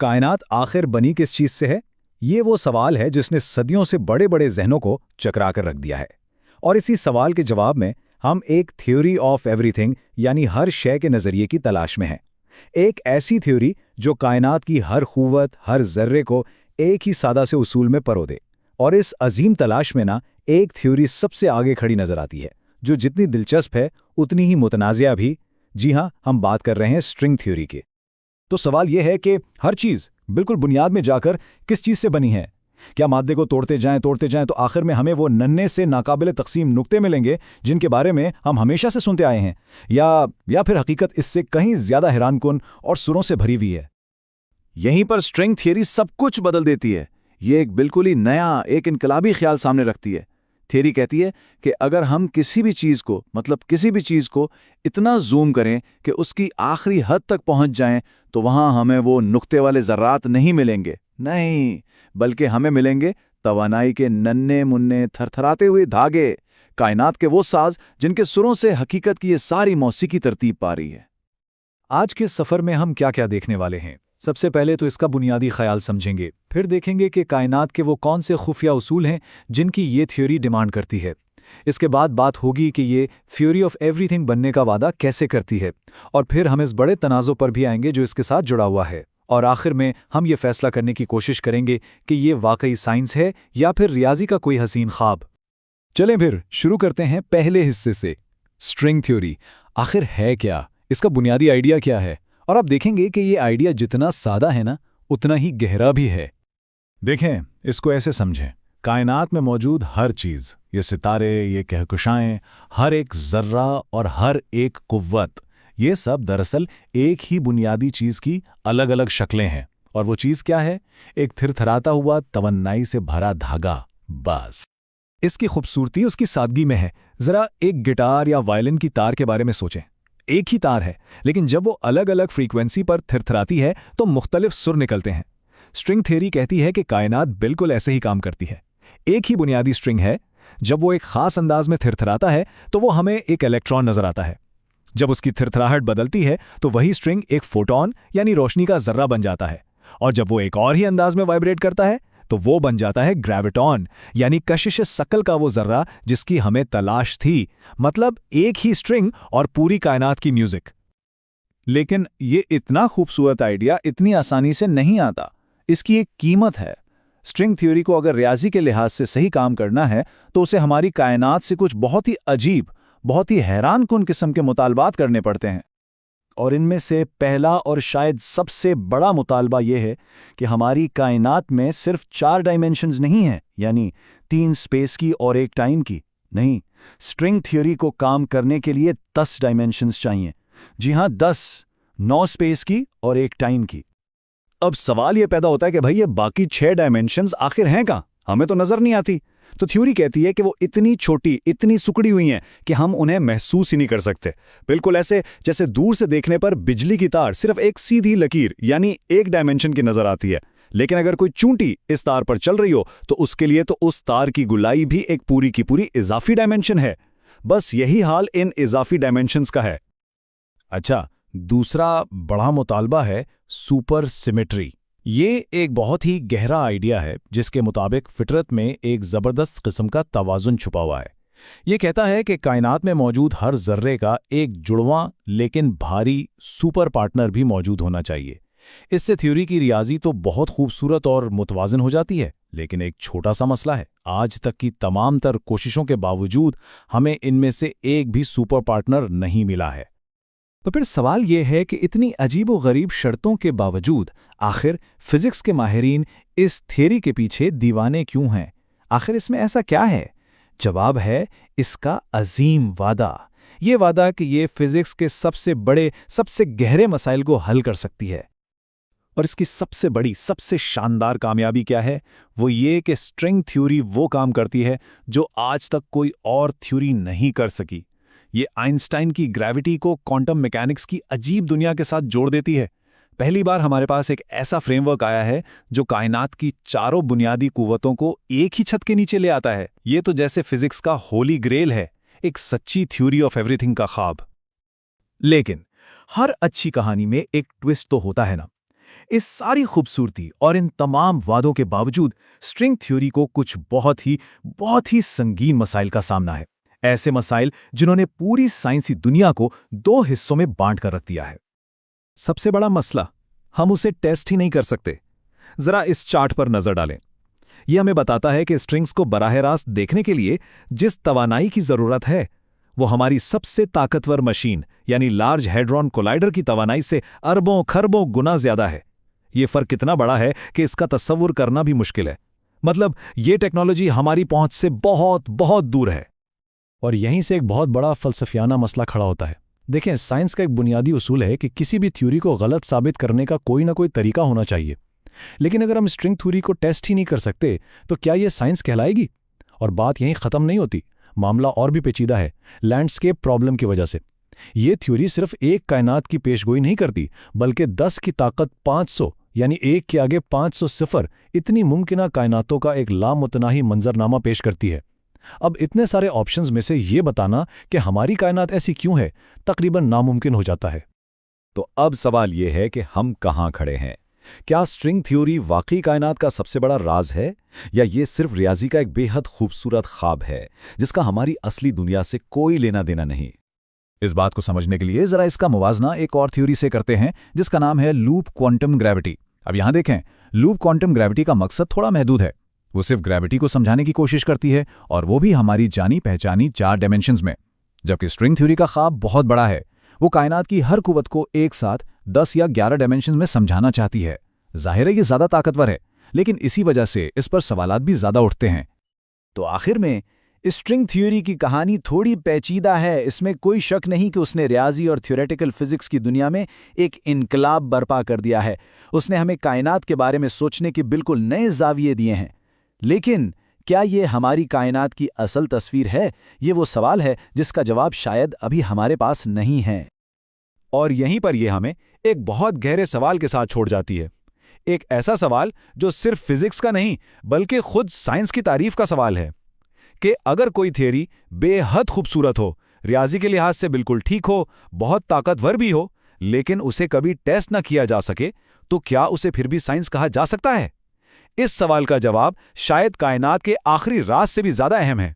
कायनात आखिर बनी किस चीज से है? ये वो सवाल है जिसने सदियों से बड़े बड़े जहनों को चकरा कर रख दिया है। और इसी सवाल के जवाब में हम एक थ्योरी ऑफ एवरीथिंग यानी हर शय के नज़रिए की तलाश में हैं। एक ऐसी थ्योरी जो कायनात की हर खूवत, हर जर्रे को एक ही सादा से उसूल में परो दे। और इस अजीम तलाश में ना एक थ्योरी सबसे आगे खड़ी नजर आती है, जो जितनी दिलचस्प है उतनी ही मुतनाज़िया भी। जी हाँ, हम बात कर रहे हैं स्ट्रिंग थ्योरी की। तो सवाल यह है कि हर चीज़ बिल्कुल बुनियाद में जाकर किस चीज़ से बनी है? क्या मादे को तोड़ते जाएं तो आखिर में हमें वो नन्हे से नाकाबिले तकसीम नुक्ते मिलेंगे जिनके बारे में हम हमेशा से सुनते आए हैं, या फिर हकीकत इससे कहीं ज़्यादा हैरानकुन और सुरों से भरी हुई है? यहीं पर स्ट्रिंग थियरी सब कुछ बदल देती है। ये एक बिल्कुल ही नया, एक इनकलाबी ख्याल सामने रखती है। थियरी कहती है कि अगर हम किसी भी चीज़ को इतना जूम करें कि उसकी आखिरी हद तक पहुंच जाएं, तो वहां हमें वो नुक्ते वाले ज़र्रात नहीं मिलेंगे। नहीं, बल्कि हमें मिलेंगे तवानाई के नन्हे मुन्ने थरथराते हुए धागे, कायनात के वो साज जिनके सुरों से हकीकत की ये सारी मौसीकी तरतीब पा रही है। आज के सफ़र में हम क्या क्या देखने वाले हैं? सबसे पहले तो इसका बुनियादी ख्याल समझेंगे, फिर देखेंगे कि कायनात के वो कौन से खुफिया उसूल हैं जिनकी ये थ्योरी डिमांड करती है। इसके बाद बात होगी कि ये थ्योरी ऑफ एवरीथिंग बनने का वादा कैसे करती है, और फिर हम इस बड़े तनाज़ुर पर भी आएंगे जो इसके साथ जुड़ा हुआ है। और आखिर में हम ये फैसला करने की कोशिश करेंगे कि ये वाकई साइंस है या फिर रियाजी का कोई हसीन ख्वाब। चलें फिर शुरू करते हैं पहले हिस्से से। स्ट्रिंग थ्योरी आखिर है क्या? इसका बुनियादी आइडिया क्या है? और आप देखेंगे कि ये आइडिया जितना सादा है ना, उतना ही गहरा भी है। देखें, इसको ऐसे समझें, कायनात में मौजूद हर चीज़, ये सितारे, ये कहकशाएं, हर एक जर्रा और हर एक कुव्वत, ये सब दरअसल एक ही बुनियादी चीज़ की अलग अलग शक्लें हैं। और वो चीज़ क्या है? एक थिरथराता हुआ तवन्नाई से भरा धागा, बस। इसकी खूबसूरती उसकी सादगी में है। ज़रा एक गिटार या वायलिन की तार के बारे में सोचें। एक ही तार है, लेकिन जब वो अलग अलग फ्रीक्वेंसी पर थिरथराती है तो मुख्तलिफ सुर निकलते हैं। स्ट्रिंग थ्योरी कहती है कि कायनात बिल्कुल ऐसे ही काम करती है। एक ही बुनियादी स्ट्रिंग है, जब वो एक खास अंदाज में थिरथराता है तो वो हमें एक इलेक्ट्रॉन नजर आता है। जब उसकी थिरथराहट बदलती है तो वही स्ट्रिंग एक फोटॉन यानी रोशनी का जर्रा बन जाता है। और जब वो एक और ही अंदाज में वाइब्रेट करता है तो वो बन जाता है ग्रेविटॉन यानी कशिश शकल का वो जर्रा जिसकी हमें तलाश थी। मतलब एक ही स्ट्रिंग और पूरी कायनात की म्यूजिक। लेकिन ये इतना खूबसूरत आइडिया इतनी आसानी से नहीं आता। इसकी एक कीमत है। स्ट्रिंग थ्योरी को अगर रियाजी के लिहाज से सही काम करना है तो उसे हमारी कायनात से कुछ बहुत ही अजीब, बहुत ही हैरानकुन किस्म के मुतालबात करने पड़ते हैं। और इनमें से पहला और शायद सबसे बड़ा मुतालबा यह है कि हमारी कायनात में सिर्फ 4 डायमेंशंस नहीं हैं, यानी 3 स्पेस की और 1 टाइम की। नहीं, स्ट्रिंग थ्योरी को काम करने के लिए 10 डायमेंशंस चाहिए। जी हाँ, 10, 9 स्पेस की और 1 टाइम की। अब सवाल यह पैदा होता है कि भाई ये बाकी 6 डायमेंशंस आखिर हैं कहाँ? हमें तो नजर नहीं आती। तो थ्योरी कहती है कि वो इतनी छोटी, इतनी सुकड़ी हुई हैं कि हम उन्हें महसूस ही नहीं कर सकते। बिल्कुल ऐसे जैसे दूर से देखने पर बिजली की तार सिर्फ एक सीधी लकीर यानी 1 डायमेंशन की नजर आती है, लेकिन अगर कोई चूंटी इस तार पर चल रही हो तो उसके लिए तो उस तार की गुलाई भी एक पूरी की पूरी इजाफी डायमेंशन है। बस यही हाल इन इजाफी डायमेंशंस का है। अच्छा, दूसरा बड़ा मुतालबा है सुपर सिमेट्री। ये एक बहुत ही गहरा आइडिया है जिसके मुताबिक फितरत में एक ज़बरदस्त किस्म का तवाज़ुन छुपा हुआ है। ये कहता है कि कायनात में मौजूद हर जर्रे का एक जुड़वां लेकिन भारी सुपर पार्टनर भी मौजूद होना चाहिए। इससे थ्योरी की रियाजी तो बहुत खूबसूरत और मुतवाज़न हो जाती है, लेकिन एक छोटा सा मसला है। आज तक की तमाम तर कोशिशों के बावजूद हमें इनमें से एक भी सुपर पार्टनर नहीं मिला है। तो फिर सवाल यह है कि इतनी अजीबो-गरीब शर्तों के बावजूद आखिर फिजिक्स के माहिरीन इस थ्योरी के पीछे दीवाने क्यों हैं? आखिर इसमें ऐसा क्या है? जवाब है इसका अजीम वादा। ये वादा कि ये फिजिक्स के सबसे बड़े, सबसे गहरे मसाइल को हल कर सकती है। और इसकी सबसे बड़ी, सबसे शानदार कामयाबी क्या है? वो ये कि स्ट्रिंग थ्योरी वो काम करती है जो आज तक कोई और थ्योरी नहीं कर सकी। ये आइंस्टाइन की ग्रेविटी को क्वांटम मैकेनिक्स की अजीब दुनिया के साथ जोड़ देती है। पहली बार हमारे पास एक ऐसा फ्रेमवर्क आया है जो कायनात की चारों बुनियादी कुव्वतों को एक ही छत के नीचे ले आता है। ये तो जैसे फिजिक्स का होली ग्रेल है, एक सच्ची थ्योरी ऑफ एवरीथिंग का ख्वाब। लेकिन हर अच्छी कहानी में एक ट्विस्ट तो होता है ना। इस सारी खूबसूरती और इन तमाम वादों के बावजूद स्ट्रिंग थ्योरी को कुछ बहुत ही संगीन मसाइल का सामना है। ऐसे मसाइल जिन्होंने पूरी साइंसी दुनिया को दो हिस्सों में बांट कर रख दिया है। सबसे बड़ा मसला, हम उसे टेस्ट ही नहीं कर सकते। जरा इस चार्ट पर नजर डालें। यह हमें बताता है कि स्ट्रिंग्स को बराह रास्त देखने के लिए जिस तवानाई की जरूरत है वो हमारी सबसे ताकतवर मशीन यानी लार्ज हैड्रॉन कोलाइडर की तवानाई से अरबों खरबों गुना ज्यादा है। ये फर्क कितना बड़ा है कि इसका तस्वुर करना भी मुश्किल है। मतलब ये टेक्नोलॉजी हमारी पहुंच से बहुत दूर है। और यहीं से एक बहुत बड़ा फलसफियाना मसला खड़ा होता है। देखें, साइंस का एक बुनियादी उसूल है कि किसी भी थ्योरी को गलत साबित करने का कोई ना कोई तरीका होना चाहिए। लेकिन अगर हम स्ट्रिंग थ्योरी को टेस्ट ही नहीं कर सकते तो क्या यह साइंस कहलाएगी? और बात यहीं खत्म नहीं होती, मामला और भी पेचीदा है लैंडस्केप प्रॉब्लम की वजह से। ये थ्योरी सिर्फ एक कायनात की पेशगोई नहीं करती, बल्कि 10 की ताकत 500 यानी 1 के आगे 500 सिफर इतनी मुमकिना कायनातों का एक लामुतनाही मंजरनामा पेश करती है। अब इतने सारे ऑप्शंस में से ये बताना कि हमारी कायनात ऐसी क्यों है तकरीबन नामुमकिन हो जाता है। तो अब सवाल ये है कि हम कहाँ खड़े हैं? क्या स्ट्रिंग थ्योरी वाकई कायनात का सबसे बड़ा राज है, या ये सिर्फ रियाजी का एक बेहद खूबसूरत ख्वाब है जिसका हमारी असली दुनिया से कोई लेना देना नहीं? इस बात को समझने के लिए जरा इसका मुवाजना एक और थ्योरी से करते हैं जिसका नाम है लूप क्वांटम ग्रेविटी। अब यहां देखें, लूप क्वांटम ग्रेविटी का मकसद थोड़ा महदूद है। वो सिर्फ ग्रेविटी को समझाने की कोशिश करती है, और वो भी हमारी जानी पहचानी 4 डायमेंशंस में। जबकि स्ट्रिंग थ्योरी का ख्वाब बहुत बड़ा है। वो कायनात की हर कुव्वत को एक साथ 10 या 11 डायमेंशंस में समझाना चाहती है। जाहिर है ये ज्यादा ताकतवर है, लेकिन इसी वजह से इस पर सवालात भी ज्यादा उठते हैं। तो आखिर में स्ट्रिंग थ्योरी की कहानी थोड़ी पेचीदा है। इसमें कोई शक नहीं कि उसने रियाजी और थ्योरेटिकल फिजिक्स की दुनिया में एक इनकलाब बर्पा कर दिया है। उसने हमें कायनात के बारे में सोचने के बिल्कुल नए जाविये दिए हैं। लेकिन क्या ये हमारी कायनात की असल तस्वीर है? ये वो सवाल है जिसका जवाब शायद अभी हमारे पास नहीं है। और यहीं पर यह हमें एक बहुत गहरे सवाल के साथ छोड़ जाती है। एक ऐसा सवाल जो सिर्फ फिजिक्स का नहीं बल्कि खुद साइंस की तारीफ का सवाल है कि अगर कोई थियरी बेहद खूबसूरत हो, रियाजी के लिहाज से बिल्कुल ठीक हो, बहुत ताकतवर भी हो, लेकिन उसे कभी टेस्ट न किया जा सके, तो क्या उसे फिर भी साइंस कहा जा सकता है? इस सवाल का जवाब शायद कायनात के आखिरी राज से भी ज्यादा अहम है।